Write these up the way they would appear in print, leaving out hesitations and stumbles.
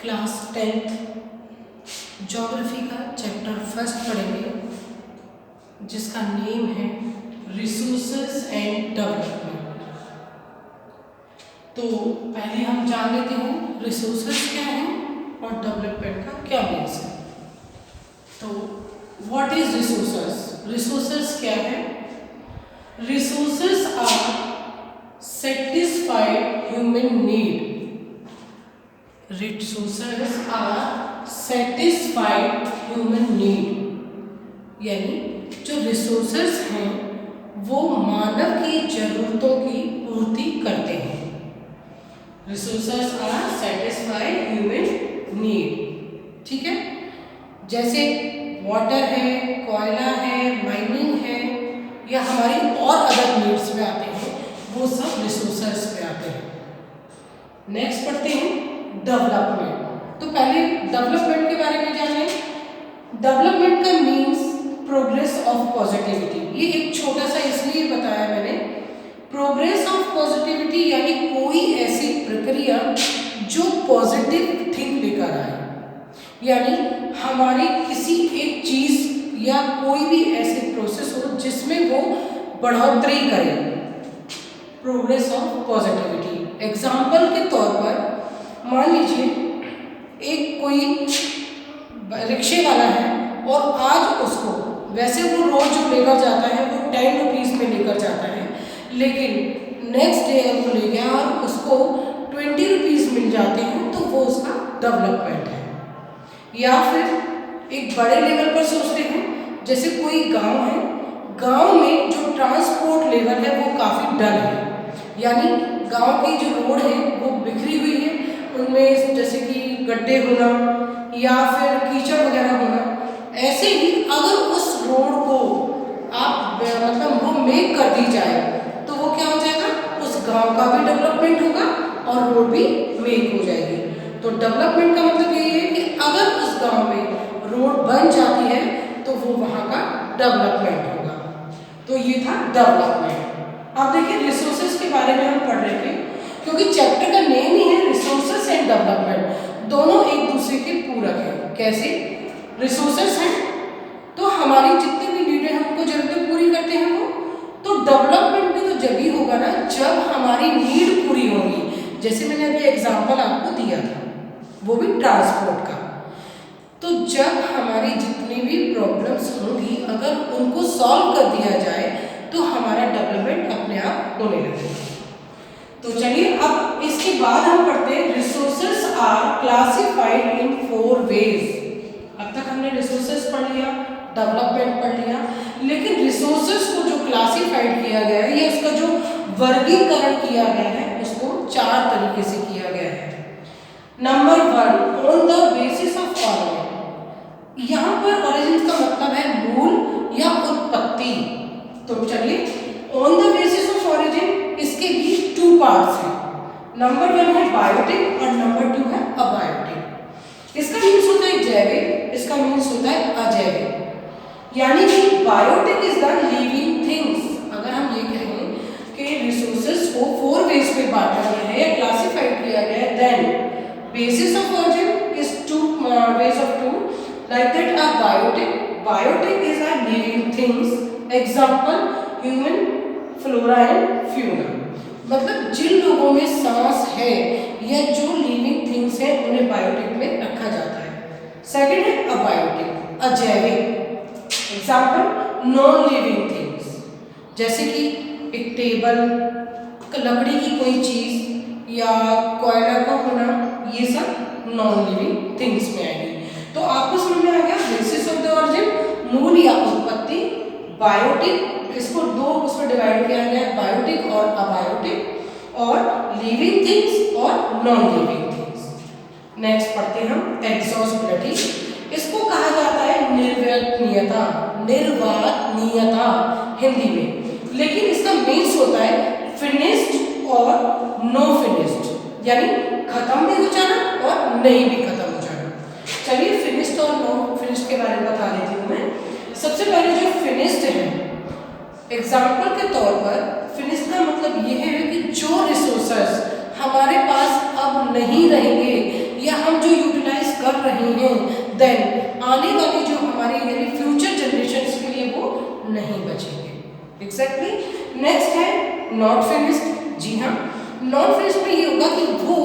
Class 10th geography का chapter first पढ़ेंगे जिसका नेम है रिसोर्सेज एंड डेवलपमेंट। तो पहले हम जान लेते हैं रिसोर्सेज क्या है और डेवलपमेंट का क्या मीन्स है। तो व्हाट इज रिसोर्सेज? रिसोर्सेज क्या है? Resources are satisfied human need. Resources are satisfied human need. यानी जो रिसोर्सेज हैं वो मानव की जरूरतों की पूर्ति करते हैं। Resources are satisfied human need. ठीक है, जैसे वाटर है, कोयला है, माइनिंग है, या हमारी और अदर नीड्स में आते हैं, वो सब रिसोर्सेज पे आते हैं। नेक्स्ट पढ़ते हैं डेवलपमेंट। तो पहले डेवलपमेंट के बारे में जानें। डेवलपमेंट का मीन्स प्रोग्रेस ऑफ पॉजिटिविटी। ये एक छोटा सा इसलिए बताया मैंने, प्रोग्रेस ऑफ पॉजिटिविटी यानी कोई ऐसी प्रक्रिया जो पॉजिटिव थिंग लेकर आए, यानी हमारी किसी एक चीज या कोई भी ऐसी प्रोसेस हो जिसमें वो बढ़ोतरी करे। Progress of positivity. एग्जाम्पल के तौर पर मान लीजिए एक कोई रिक्शे वाला है और आज उसको, वैसे वो रोज जो लेकर जाता है वो 10 रुपीज़ में लेकर जाता है, लेकिन नेक्स्ट डे वो ले गया और उसको 20 रुपीज़ मिल जाते हैं, तो वो उसका डेवलपमेंट है। या फिर एक बड़े लेवल पर सोचते हैं, जैसे कोई गांव है, गांव में जो ट्रांसपोर्ट लेवल है वो काफ़ी डल है, यानी गांव की जो रोड है वो बिखरी हुई है, उनमें जैसे कि गड्ढे होना या फिर कीचड़ वगैरह होना। ऐसे ही अगर उस रोड को आप मतलब वो मेक कर दी जाए तो वो क्या हो जाएगा, उस गांव का भी डेवलपमेंट होगा और रोड भी मेक हो जाएगी। तो डेवलपमेंट का मतलब यही है कि अगर उस गांव में रोड बन जाती है तो वो वहाँ का डेवलपमेंट होगा। तो ये था डेवलपमेंट। अब देखिए रिसोर्सेज के बारे में हम पढ़ रहे थे, क्योंकि चैप्टर का नेम ही है रिसोर्सेज एंड डेवलपमेंट, दोनों एक दूसरे के पूरक हैं। कैसे? रिसोर्सेज हैं तो हमारी जितनी भी नीडें हमको जरूरतें पूरी करते हैं वो, तो डेवलपमेंट भी तो जब ही होगा ना जब हमारी नीड पूरी होगी। जैसे मैंने अभी एग्जांपल आपको दिया था, वो भी ट्रांसपोर्ट का। तो जब हमारी जितनी भी प्रॉब्लम्स होंगी अगर उनको सॉल्व कर दिया जाए तो हमारा डेवलपमेंट अपने आप होने लगेगा। तो चलिए अब इसके बाद हम पढ़ते हैं resources are classified in 4 ways. अब तक हमने रिसोर्सेज पढ़ लिया, डेवलपमेंट पढ़ लिया, लेकिन रिसोर्सेज को जो क्लासिफाइड किया गया है या उसका जो वर्गीकरण किया गया है उसको 4 तरीके से किया गया है। Number 1, on the basis of origin. यहाँ पर ऑरिजिन का मतलब है मूल या उत्पत्ति। तो चलिए on the basis of origin, इसके भी 2 पार्ट्स हैं। नंबर 1 है बायोटिक और नंबर 2 है अबायोटिक। इसका मीन्स होता है जैविक, इसका मीन्स होता है अजैविक। यानी कि biotic is the living things. अगर हम ये कहें कि रिसोर्सेज को 4 वेज में बांटा गया है या क्लासिफाइड किया गया है, then basis of origin is 2 ways of 2, like that a biotic is a living things, example human, flora and fauna। मतलब जिन लोगों में सांस है या जो लिविंग थिंग्स हैं उन्हें बायोटिक में रखा जाता है। सेकंड है अबायोटिक, अजैविक, एग्जाम्पल नॉन लिविंग थिंग्स, जैसे कि एक टेबल, लकड़ी की कोई चीज या कोयला का होना, ये सब नॉन लिविंग थिंग्स में आएगी। तो आपको समझ में आ गया बेसिस ऑफ द ऑरिजिन, मूल या उत्पत्ति, बायोटिक, इसको 2 उसमें डिवाइड किया गया है, बायोटिक और अबायोटिक, और लिविंग थिंग्स और नॉन लिविंग थिंग्स। नेक्स्ट पढ़ते हैं हम एक्सॉस्टिबिलिटी। इसको कहा जाता है निर्वातनीयता, निर्वातनीयता हिंदी में, लेकिन इसका मीन्स होता है फिनिश्ड और नो फिनिश्ड, यानी खत्म भी हो जाना और नहीं भी खत्म हो जाना। चलिए फिनिश्ड और नो फिनिश्ड के बारे में बता देती हूँ मैं। सबसे पहले जो फिनिश्ड है, एग्जाम्पल के तौर पर फिनिश्ड का मतलब ये है कि जो रिसोर्सेज हमारे पास अब नहीं रहेंगे या हम जो यूटिलाइज कर रहे हैं, देन आने वाली जो हमारी यानी फ्यूचर जनरेशंस के लिए वो नहीं बचेंगे। एग्जैक्टली। नेक्स्ट है नॉट फिनिश्ड। जी हाँ, नॉट फिनिश्ड में ये होगा कि वो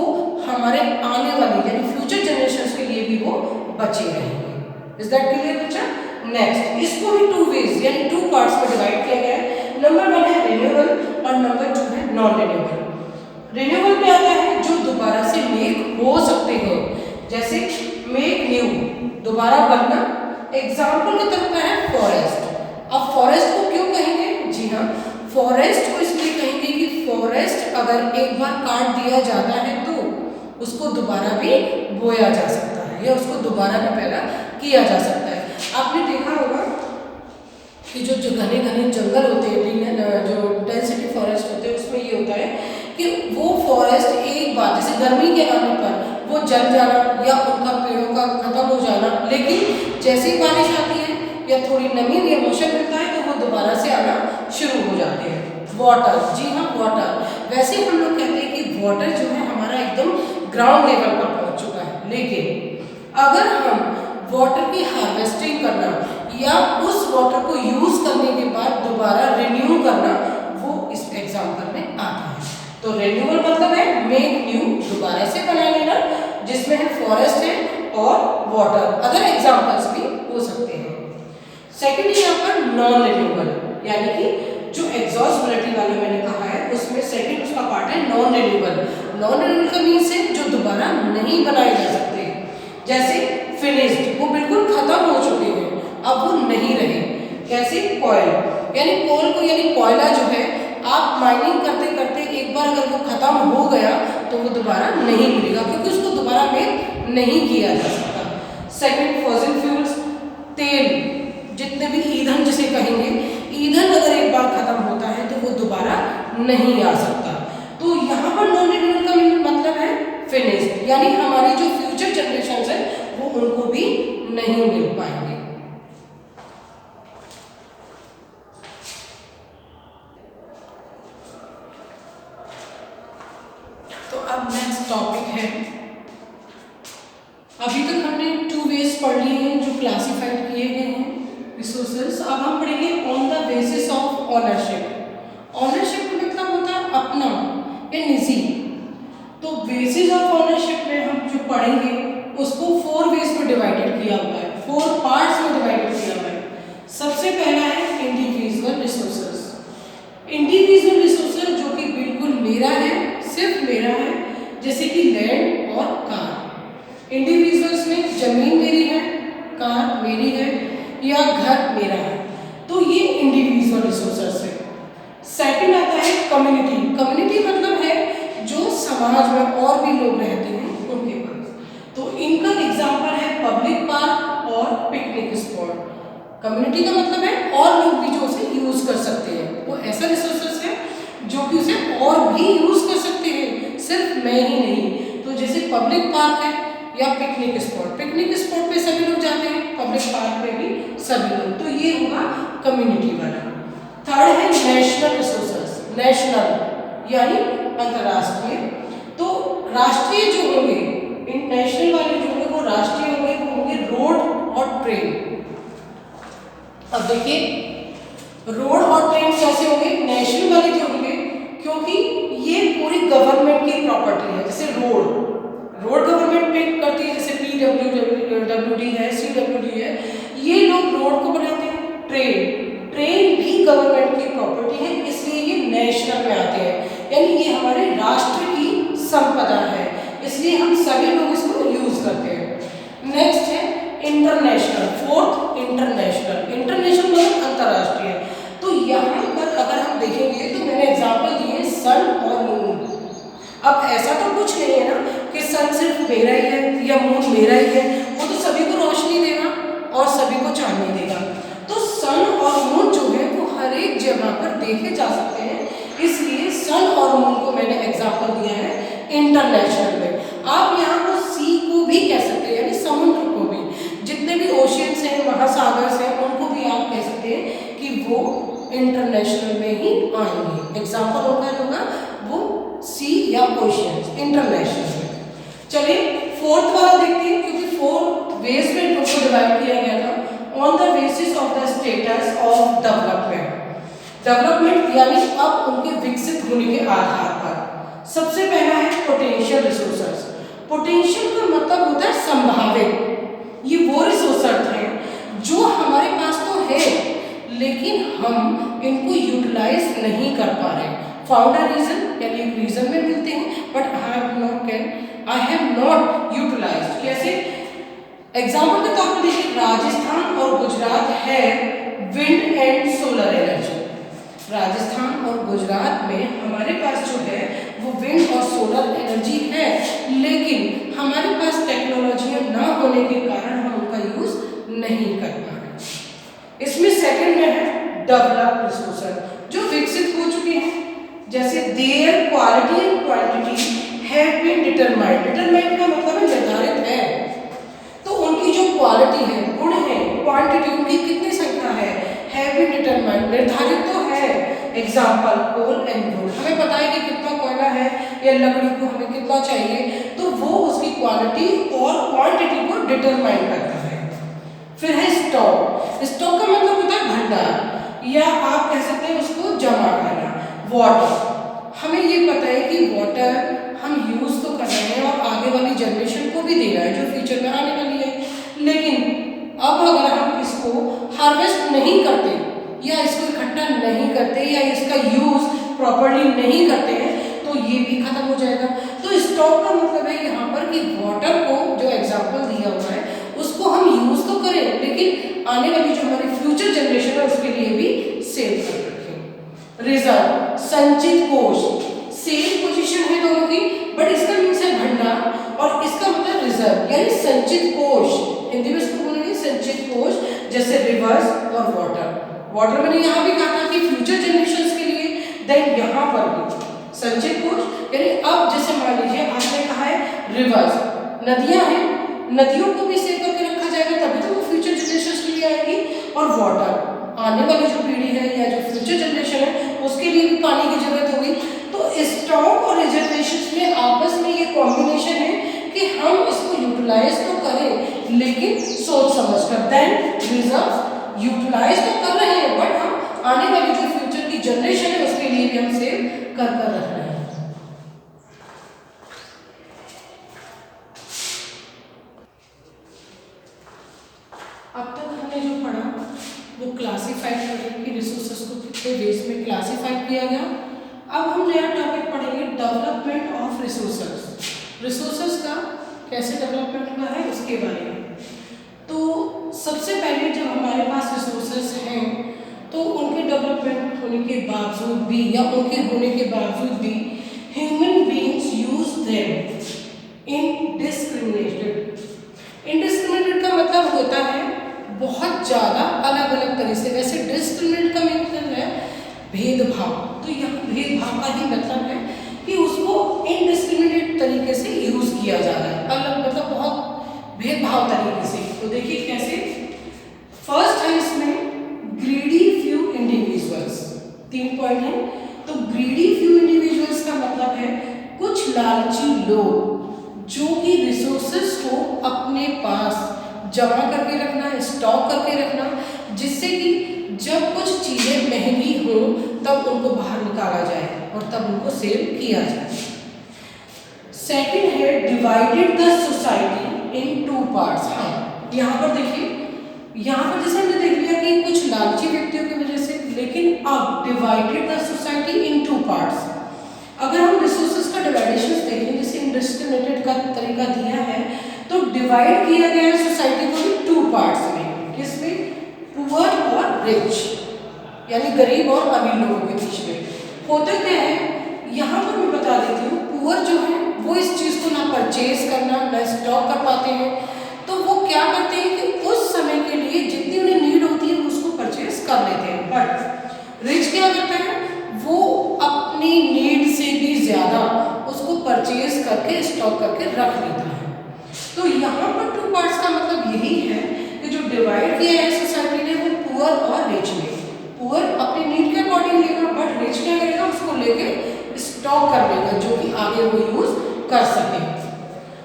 हमारे आने वाली यानी फ्यूचर जनरेशंस के लिए भी वो बचे रहेंगे। इज दैट क्लियर बच्चा? नेक्स्ट, इसको भी टू वेज यानी टू पार्ट्स में डिवाइड किया गया है। नंबर 1 है रिन्यूएबल और नंबर 2 है नॉन रिन्यूएबल। रिन्यूएबल में आता है जो दोबारा से मेक हो सकते हैं, जैसे मेक न्यू, दोबारा बनना। एग्जाम्पल के तरफ है फॉरेस्ट। अब फॉरेस्ट को क्यों कहेंगे? जी हाँ, फॉरेस्ट को इसलिए कहेंगे कि फॉरेस्ट अगर एक बार काट दिया जाता है तो उसको दोबारा भी बोया जा सकता है या उसको दोबारा भी पैदा किया जा सकता है। आपने देखा होगा कि जो घने घने जंगल होते हैं, जो डेंसिटी फॉरेस्ट होते हैं, उसमें ये होता है कि वो फॉरेस्ट एक बार जैसे गर्मी के आने पर वो जल जाना या उनका पेड़ों का खत्म हो जाना, लेकिन जैसे ही बारिश आती है या थोड़ी नमी या मौसम मिलता है तो वो दोबारा से आना शुरू हो जाते हैं। वाटर, जी हाँ वाटर। वैसे हम लोग कहते हैं कि वाटर जो है हमारा एकदम ग्राउंड लेवल पर पहुंच चुका है, लेकिन अगर हम वाटर की हार्वेस्टिंग करना या उस वाटर को यूज करने के बाद दोबारा रिन्यू करना, वो इस एग्जाम्पल में आता है। तो रिन्यूअल मतलब है मेक न्यू, दोबारा से बना लेना, जिसमें है फॉरेस्ट है और वाटर। अदर एग्जाम्पल्स भी हो सकते हैं। सेकेंडली यहाँ पर नॉन रिन्यूएबल, यानी कि जो एग्जॉस्टिबिलिटी वाला मैंने कहा है उसमें सेकंड उसका पार्ट है नॉन रिन्यूएबल। नॉन रिन्यूएबल का मीन्स है जो दोबारा नहीं बनाए जा सकते, जैसे फिनिश्ड, वो बिल्कुल खत्म हो चुके हैं, अब वो नहीं रहे। कैसे? कॉयल, यानी कोल को यानी कोयला जो है आप माइनिंग करते करते एक बार अगर वो खत्म हो गया तो वो दोबारा नहीं मिलेगा, क्योंकि उसको दोबारा मेक नहीं किया जा सकता। सेकंड फॉसिल फ्यूल्स, तेल, जितने भी ईंधन जिसे कहेंगे, ईंधन अगर एक बार खत्म होता है तो वो दोबारा नहीं आ सकता। तो यहाँ पर नॉन रिन्यूएबल का मतलब है फिनिश्ड, यानी हमारी जो फ्यूचर जनरेशन है वो उनको भी नहीं मिल पाएंगे। तो अब नेक्स्ट टॉपिक है, अभी तक हमने टू वेज पढ़ लिए हैं जो क्लासिफाइड किए गए हैं रिसोर्सेज। अब हम पढ़ेंगे on the basis of ownership. Ownership का मतलब होता है अपना या निजी। तो बेसिस ऑफ ऑनरशिप में हम जो पढ़ेंगे उसको 4 वेज में डिवाइडेड किया हुआ है, 4 पार्ट्स में डिवाइडेड किया हुआ है। सबसे पहला है इंडिविजुअल रिसोर्सेज। इंडिविजुअल रिसोर्सेज जो कि बिल्कुल मेरा है, सिर्फ मेरा है, जैसे कि लैंड और कार। इंडिविजुअल्स में जमीन मेरी है, कार मेरी है या घर मेरा है, तो ये इंडिविजुअल रिसोर्सेज है। सेकंड आता है कम्युनिटी। कम्युनिटी मतलब है जो समाज में और भी लोग रहते हैं उनके पास। तो इनका एग्जांपल है पब्लिक पार्क और पिकनिक स्पॉट। कम्युनिटी का मतलब है और लोग भी जो उसे यूज कर सकते हैं, वो ऐसा रिसोर्सेज है जो कि उसे और भी यूज कर सकते हैं, सिर्फ मैं ही नहीं। तो जैसे पब्लिक पार्क है या पिकनिक स्पॉट, पिकनिक स्पॉट पे सभी लोग जाते हैं, पब्लिक पार्क पे भी सभी लोग, तो ये होगा कम्युनिटी वाला। थर्ड है नेशनल रिसोर्सेज। नेशनल यानी अंतर्राष्ट्रीय। तो राष्ट्रीय जो होंगे, नेशनल वाले जो होंगे वो राष्ट्रीय होंगे, वो होंगे रोड और ट्रेन। अब देखिए रोड और ट्रेन कैसे होंगे? नेशनल वाले जो होंगे, क्योंकि ये पूरी गवर्नमेंट की प्रॉपर्टी है। जैसे रोड गवर्नमेंट पे करती है, जैसे PWD है, CWD है, ये लोग रोड को बनाते हैं। ट्रेन भी गवर्नमेंट की प्रॉपर्टी है, इसलिए ये नेशनल में आते हैं, यानी ये हमारे राष्ट्र की संपदा है, इसलिए हम सभी लोग इसको यूज करते हैं। नेक्स्ट है इंटरनेशनल। Fourth international. इंटरनेशनल मतलब अंतर्राष्ट्रीय। तो यहाँ पर अगर हम देखेंगे तो मैंने एग्जाम्पल दिए सन और मून। अब ऐसा तो कुछ नहीं है ना कि सन सिर्फ मेरा ही है या मून मेरा ही है, वो तो सभी को रोशनी देगा और सभी को चांदनी देगा। तो सन और मून जो है वो हर एक जगह पर देखे जा सकते हैं, इसलिए सन और मून को मैंने एग्जाम्पल दिया है इंटरनेशनल में। आप यहाँ पर सी को भी कह सकते हैं, यानी समुद्र को भी, जितने भी ओशियंस हैं, महासागर हैं, उनको भी आप कह सकते हैं कि वो इंटरनेशनल में ही आएंगे। एग्जाम्पल होगा वो सी या ओशियंस इंटरनेशनल में। चलिए फोर्थ वाला देखते हैं, क्योंकि 4 वेज में इनको डिवाइड किया गया था on the basis of the status of development यानी अब उनके विकसित होने के आधार पर। सबसे पहला है पोटेंशियल रिसोर्सेस। पोटेंशियल का मतलब होता है संभावित। ये वो रिसोर्सेस हैं जो हमारे पास तो है लेकिन हम इनको यूटिलाइज नहीं कर पा रहे। फाउंड अ रीजन यानी एक रीजन में मिलते हैं but I have not utilised. कैसे? एग्जाम्पल के तौर पर देखिए, राजस्थान और गुजरात है wind and solar energy. Rajasthan और गुजरात में हमारे पास जो है वो विंड और सोलर एनर्जी है, लेकिन हमारे पास टेक्नोलॉजी ना होने के कारण हम उनका यूज नहीं कर पा रहे। इसमें सेकंड में है डेवलप्ड रिसोर्सेज, जो विकसित हो चुके हैं, जैसे their quality and quantity have been determined. Determined का मतलब है निर्धारित है, तो उनकी जो क्वालिटी है, गुण है, क्वांटिटी उनकी कितनी संख्या है, हैव बीन डिटरमाइंड निर्धारित तो है। एग्जाम्पल कोल एंड वुड, हमें पता है कि कितना कोयला है या लकड़ी को हमें कितना चाहिए, तो वो उसकी क्वालिटी और क्वांटिटी को डिटरमाइन करता है। फिर है स्टॉक। स्टॉक का मतलब होता है भंडार या आप कह सकते हैं उसको जमा करना। वाटर, हमें ये पता है कि वाटर हम यूज तो कर रहे हैं और आगे वाली जनरेशन को भी दे रहा है जो फ्यूचर में आने वाली है, लेकिन अब अगर हम इसको हार्वेस्ट नहीं करते या इसको इकट्ठा नहीं करते या इसका यूज प्रॉपर्ली नहीं करते हैं तो ये भी खत्म हो जाएगा। तो स्टॉक का मतलब है यहाँ पर कि वाटर को, जो एग्जाम्पल दिया हुआ है, उसको हम यूज तो करें लेकिन आने वाली जो हमारी फ्यूचर जनरेशन है उसके लिए भी सेव कर रखें। रिजर्व, संचित कोष, सेम पोजीशन है दोनों की, बट इसका मीन्स है भंडार और इसका मतलब रिजर्व यानी संचित कोष। हिंदी में इसको बोलेंगे संचित कोष, जैसे रिवर्स और वाटर। वाटर मैंने यहाँ भी कहा था कि फ्यूचर जनरेशन के लिए, देन यहाँ पर भी संचित कोष यानी अब जैसे मान लीजिए आपने कहा है रिवर्स, नदियाँ हैं, नदियों को भी सेव करके रखा जाएगा तभी तो वो फ्यूचर जनरेशन के लिए आएगी। और वाटर, आने वाली जो पीढ़ी है या जो फ्यूचर जनरेशन है उसके लिए भी पानी की जरूरत होगी। तो स्टॉक और रिजर्वेशन में आपस में ये कॉम्बिनेशन है कि हम इसको यूटिलाइज तो करें लेकिन सोच समझ कर। देन रिजर्व यूटिलाइज तो कर रहे हैं बट हम आने वाली जो फ्यूचर की जनरेशन है उसके लिए भी हम सेव कर रख रहे हैं। अब तक हमने जो पढ़ा वो क्लासिफाइड करें कि रिसोर्सेज को कितने वेज में क्लासिफाइड किया गया। अब हम नया टॉपिक पढ़ेंगे डेवलपमेंट ऑफ रिसोर्सेज। रिसोर्सेज का कैसे डेवलपमेंट हुआ है उसके बारे में। तो सबसे पहले जब हमारे पास रिसोर्सेज हैं तो उनके डेवलपमेंट होने के बावजूद भी या उनके होने के बावजूद भी ह्यूमन बीइंग्स यूज देम इनडिस्क्रिमिनेटेड। इनडिस्क्रिमिनेटेड का मतलब होता है बहुत ज़्यादा अलग अलग तरह से। वैसे डिस्क्रिमिनेट का मतलब है भेदभाव, तो यहाँ भेदभाव का ही मतलब है कि उसको इनडिस्क्रिमिनेट तरीके से यूज किया जा रहा है, अलग मतलब बहुत भेदभाव तरीके से। तो देखिए कैसे। फर्स्ट है इसमें ग्रीडी फ्यू इंडिविजुअल्स, 3 पॉइंट है। तो ग्रीडी फ्यू इंडिविजुअल्स का मतलब है कुछ लालची लोग जो कि रिसोर्सेज को अपने पास जमा करके रखना, स्टॉक करके रखना, जिससे कि जब कुछ चीज़ें महंगी हो तब उनको बाहर निकाला जाए और तब उनको सेल किया जाए। सेकंड है divided the society in 2 parts. हाँ, यहाँ पर देखिए, यहाँ पर जैसे हमने देख लिया कि कुछ लालची व्यक्तियों की वजह से, लेकिन अब divided the society in 2 parts. अगर हम रिसोर्सेज का डिवाइडेशन देखें, जैसे इंडिस्क्रिमिनेटेड का तरीका दिया है, तो डिवाइड किया गया है सोसाइटी को भी 2 पार्ट्स में। किसमें? पुअर और रिच, यानी गरीब और अमीर लोगों के बीच में। होता क्या है, यहाँ पर मैं बता देती हूँ, पुअर जो है वो इस चीज़ को ना परचेज करना ना स्टॉक कर पाते हैं, तो वो क्या करते हैं कि उस समय के लिए जितनी उन्हें नीड होती है उसको परचेज कर लेते हैं। बट रिच क्या करता है, वो अपनी नीड से भी ज़्यादा उसको परचेज करके स्टॉक करके रख लेता है। तो यहाँ पर 2 पार्ट्स का मतलब यही है कि जो डिवाइड किया है सोसाइटी ने वो पुअर और रिच में। पुअर अपनी नीड के अकॉर्डिंग लेगा, बट रिच क्या करेगा, उसको लेके स्टॉक कर लेगा जो कि आगे वो यूज कर सके।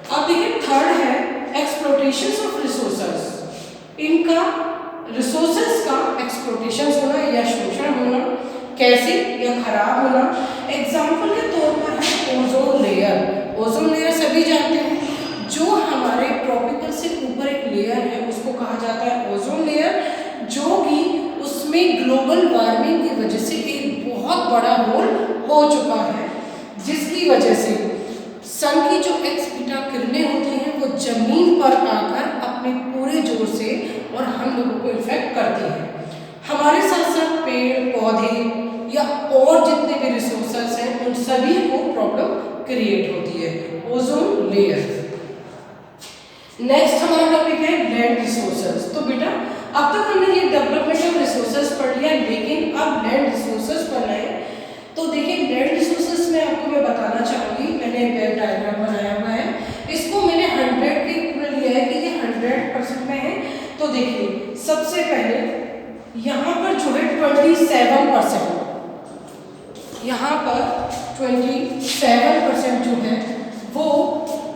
अब देखिए थर्ड है एक्सप्लोटेशन ऑफ रिसोर्सेस, इनका रिसोर्सेस का एक्सप्लोटेशन होना या शोषण होना, कैसे या खराब होना। एग्जाम्पल के तौर पर है ओजोन लेयर। ओजोन लेयर सभी जानते हैं, जो हमारे ट्रॉपिकल से ऊपर एक लेयर है उसको कहा जाता है ओजोन लेयर, जो कि उसमें ग्लोबल वार्मिंग की वजह से एक बहुत बड़ा होल हो चुका है, जिसकी वजह से सन की जो एक्स बीटा किरणें होती हैं वो जमीन पर आकर अपने पूरे जोर से और हम लोगों को इफेक्ट करती है। हमारे साथ साथ पेड़ पौधे या और जितने भी रिसोर्सेस हैं उन सभी को प्रॉब्लम क्रिएट होती है, ओजोन लेयर। नेक्स्ट हमारा टॉपिक है लैंड रिसोर्सेस। तो बेटा अब तक हमने ये डेवलपमेंट ऑफ रिसोर्सेस पढ़ लिया, लेकिन अब लैंड रिसोर्सेस पढ़ना है। तो देखिए लैंड रिसोर्सेस में आपको मैं बताना चाहूँगी, मैंने वेव डायग्राम बनाया हुआ है, इसको मैंने 100 के ऊपर लिया है कि ये 100% में है। तो देखिए सबसे पहले यहाँ पर जो है 27%, यहाँ पर 27% जो है वो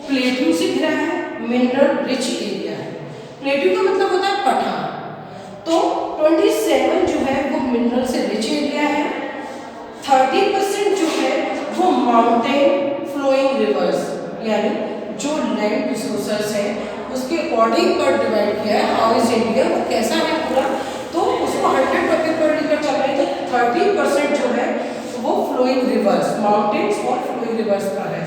प्लेट्यू से घिरा है, मिनरल रिच एरिया है। प्लेट्यू का मतलब होता है पठार, तो 27 जो है वो मिनरल से रिच एरिया है। 30% जो है वो माउंटेन फ्लोइंग रिवर्स, यानी जो लैंड रिसोर्सेस है उसके अकॉर्डिंग पर डिवाइड किया है हाउ इज इंडिया, वो कैसा है पूरा, तो उसको 100 टॉपिक पर लेकर चल रहे थे। 30% जो है वो फ्लोइंग रिवर्स, माउंटेन्स और फ्लोइंग रिवर्स का है।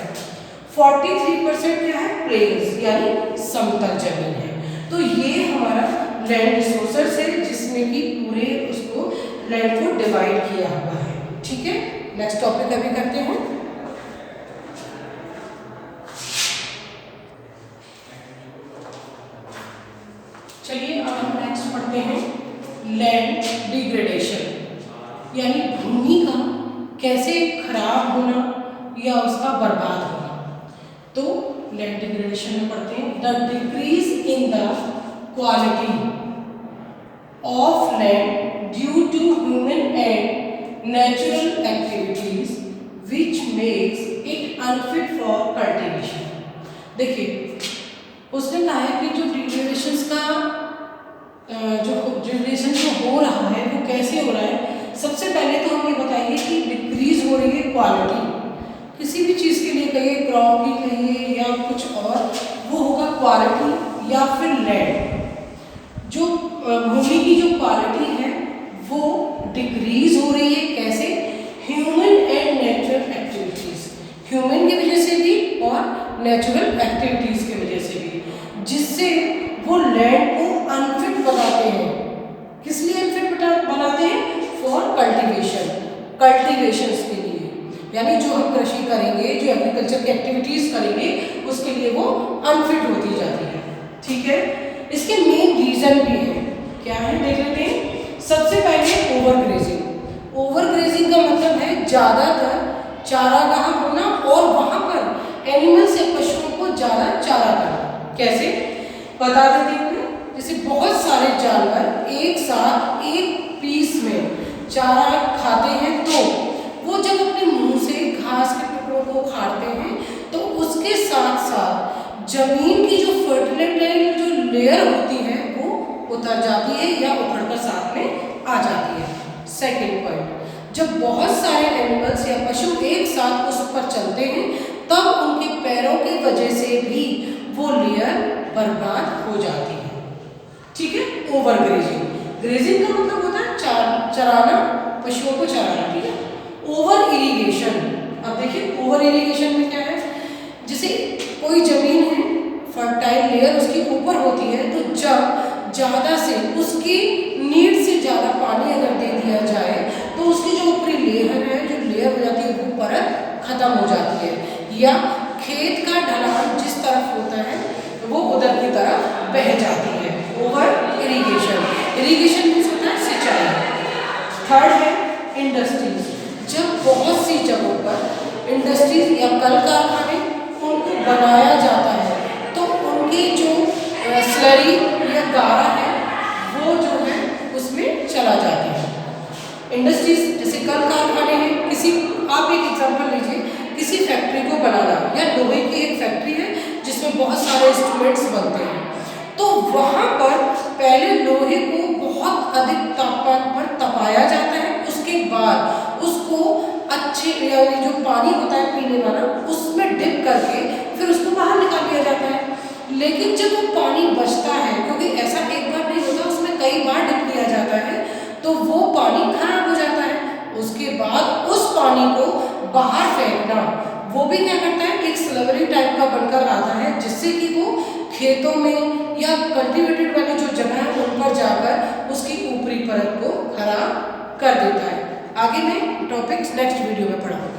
43% क्या है प्लेन्स, यानी समतल जमीन है। तो ये हमारा लैंड रिसोर्सेस है जिसमें कि पूरे उसको लैंड को डिवाइड किया हुआ है। ठीक है, नेक्स्ट टॉपिक अभी करते हैं। चलिए अब हम नेक्स्ट पढ़ते हैं लैंड डिग्रेडेशन, यानी भूमि का कैसे खराब होना या उसका बर्बाद होना। तो लैंड डिग्रेडेशन में पढ़ते हैं the decrease in the quality of land due to human and natural activities which makes it unfit for cultivation. देखिए उसने कहा है कि जो डिग्रेडेशन का जो हो रहा है वो कैसे हो रहा है। सबसे पहले तो हम ये बताइए कि डिक्रीज हो रही है क्वालिटी, किसी भी चीज़ के लिए कहिए, क्रॉप की कहिए या कुछ और, वो होगा क्वालिटी या फिर लैंड। जो भूमि की जो क्वालिटी है वो डिक्रीज हो रही है, कैसे, human and natural activities, human की वजह से भी और नेचुरल एक्टिविटीज की वजह से भी, जिससे वो लैंड को अनफिट बनाते हैं। किस लिए अनफिट बनाते हैं, फॉर कल्टीवेशन, कल्टीवेशंस के लिए, यानी जो हम कृषि करेंगे, जो एग्रीकल्चर की एक्टिविटीज करेंगे उसके लिए वो अनफिट होती जाती है। ठीक है, इसके मेन रीजन भी है, क्या है देख लेते हैं। सबसे पहले ओवर ग्रेजिंग। ओवर ग्रेजिंग का मतलब है ज़्यादातर चारागाह होना और वहाँ पर एनिमल्स या पशुओं को ज़्यादा चारा करना। कैसे बता देती हूँ, जैसे बहुत सारे जानवर एक साथ एक पीस में चारा खाते हैं, तो वो जब अपने मुंह से घास के टुकड़ों को उखाड़ते हैं तो उसके साथ साथ जमीन की जो फर्टिलाइजर जो लेयर होती है वो उतर जाती है या उखड़कर साथ में आ जाती है। सेकंड पॉइंट, जब बहुत सारे एनिमल्स या पशु एक साथ उस पर चलते हैं तब उनके पैरों की वजह से भी वो लेयर बर्बाद हो जाती है। ठीक है, ओवर ग्रेजिंग, ग्रेजिंग का मतलब होता है चराना, पशुओं को चराना। ठीक है, ओवर इरिगेशन। अब देखिए ओवर इरिगेशन में क्या है, जैसे कोई जमीन है फर्टाइल लेयर उसकी ऊपर होती है, तो जब ज़्यादा से उसकी नीड से ज़्यादा पानी अगर दे दिया जाए तो उसकी जो ऊपरी लेयर है, जो लेयर हो जाती है वो परत खत्म हो जाती है, या खेत का ढलान जिस तरफ होता है वो उधर की तरफ बह जाती है। ओवर इरिगेशन, इरिगेशन मीन्स होता है सिंचाई। थर्ड है इंडस्ट्रीज। जब बहुत सी जगहों पर इंडस्ट्रीज या कल कारखाने उनको बनाया जाता है तो उनकी जो स्लरी या गारा है वो जो है उसमें चला जाता है। इंडस्ट्रीज जैसे कल कारखाने हैं, किसी आप एक एग्जांपल लीजिए, किसी फैक्ट्री को बनाना, या लोहे की एक फैक्ट्री है जिसमें बहुत सारे इंस्ट्रूमेंट्स बनते हैं, तो वहाँ पर पहले लोहे को बहुत अधिक तापमान पर तपाया जाता है, उसके बाद उसको अच्छे यानी जो पानी होता है पीने वाला उसमें डिप करके फिर उसको बाहर निकाल दिया जाता है। लेकिन जब वो पानी बचता है, क्योंकि ऐसा एक बार नहीं होता, उसमें कई बार डिप किया जाता है, तो वो पानी खराब हो जाता है। उसके बाद उस पानी को बाहर फेंकना, वो भी क्या करता है, एक स्लवरी टाइप का बनकर आता है, जिससे कि वो खेतों में या कल्टीवेटेड वाली जो जगह है उन पर जाकर उसकी ऊपरी परत को खराब कर देता है। आगे मैं टॉपिक्स नेक्स्ट वीडियो में पढ़ाऊंगा।